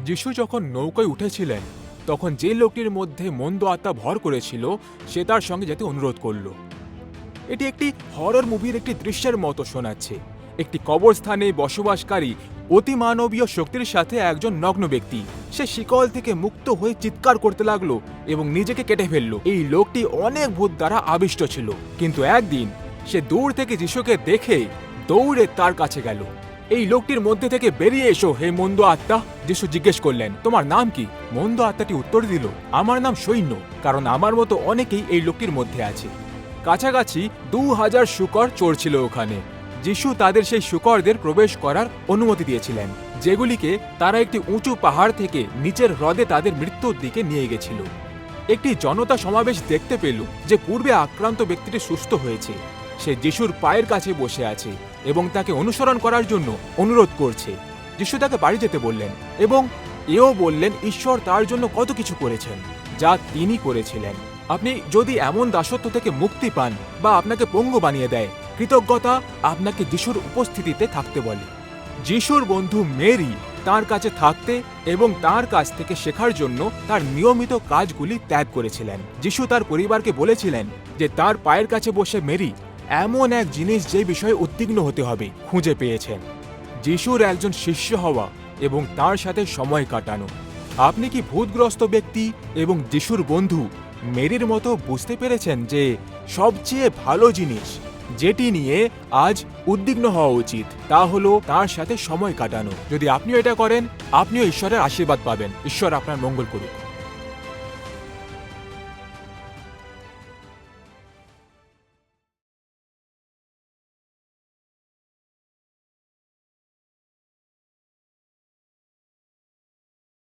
যিশু যখন নৌকায় উঠেছিলেন তখন যে লোকটির মধ্যে মন্দ আত্মা ভর করেছিল সে তার সঙ্গে যেতে অনুরোধ করল। এটি একটি হরর মুভির একটি দৃশ্যের মতো শোনাচ্ছে। একটি কবরস্থানে বসবাসকারী অতিমানবীয় শক্তির সাথে একজন নগ্ন ব্যক্তি, সে শিকল থেকে মুক্ত হয়ে চিৎকার করতে লাগলো এবং নিজেকে কেটে ফেলল। এই লোকটি অনেক ভূত দ্বারা আবিষ্ট ছিল, কিন্তু একদিন সে দূর থেকে যিশুকে দেখে দৌড়ে তার কাছে গেল। এই লোকটির মধ্যে থেকে বেরিয়ে এসো হে মন্দ আত্মা, যিশু জিজ্ঞেস করলেন, তোমার নাম কি? মন্দ আত্মাটি উত্তর দিল, আমার নাম সৈন্য, কারণ আমার মতো অনেকেই এই লোকটির মধ্যে আছে। কাছাকাছি 2000 শূকর চড়ছিল ওখানে। যিশু তাদের সেই শূকরদের প্রবেশ করার অনুমতি দিয়েছিলেন, যেগুলিকে তারা একটি উঁচু পাহাড় থেকে নিচের হ্রদে তাদের মৃত্যুর দিকে নিয়ে গেছিল। একটি জনতা সমাবেশ দেখতে পেল যে পূর্বে আক্রান্ত ব্যক্তিটি সুস্থ হয়েছে। সে যিশুর পায়ের কাছে বসে আছে এবং তাকে অনুসরণ করার জন্য অনুরোধ করছে। যিশু তাকে বাড়ি যেতে বললেন এবং এও বললেন ঈশ্বর তার জন্য কত কিছু করেছেন, যা তিনি করেছিলেন। আপনি যদি এমন দাসত্ব থেকে মুক্তি পান বা আপনাকে পঙ্গু বানিয়ে দেয়, কৃতজ্ঞতা আপনাকে যিশুর উপস্থিতিতে থাকতে বলে। যিশুর বন্ধু মেরি তার কাছে থাকতে এবং তার কাছ থেকে শেখার জন্য তার নিয়মিত কাজগুলি ত্যাগ করেছিলেন। যিশু তার পরিবারকে বলেছিলেন যে তার পায়ের কাছে বসে মেরি এমন এক জিনিস যে বিষয়ে উদ্বিগ্ন হতে হবে খুঁজে পেয়েছেন, যিশুর একজন শিষ্য হওয়া এবং তার সাথে সময় কাটানো। আপনি কি ভূতগ্রস্ত ব্যক্তি এবং যিশুর বন্ধু মেরির মতো বুঝতে পেরেছেন যে সবচেয়ে ভালো জিনিস যেটি নিয়ে আজ উদ্বিগ্ন হওয়া উচিত তা হলো তার সাথে সময় কাটানো? যদি আপনিও এটা করেন, আপনিও ঈশ্বরের আশীর্বাদ পাবেন। ঈশ্বর আপনার মঙ্গল করুক।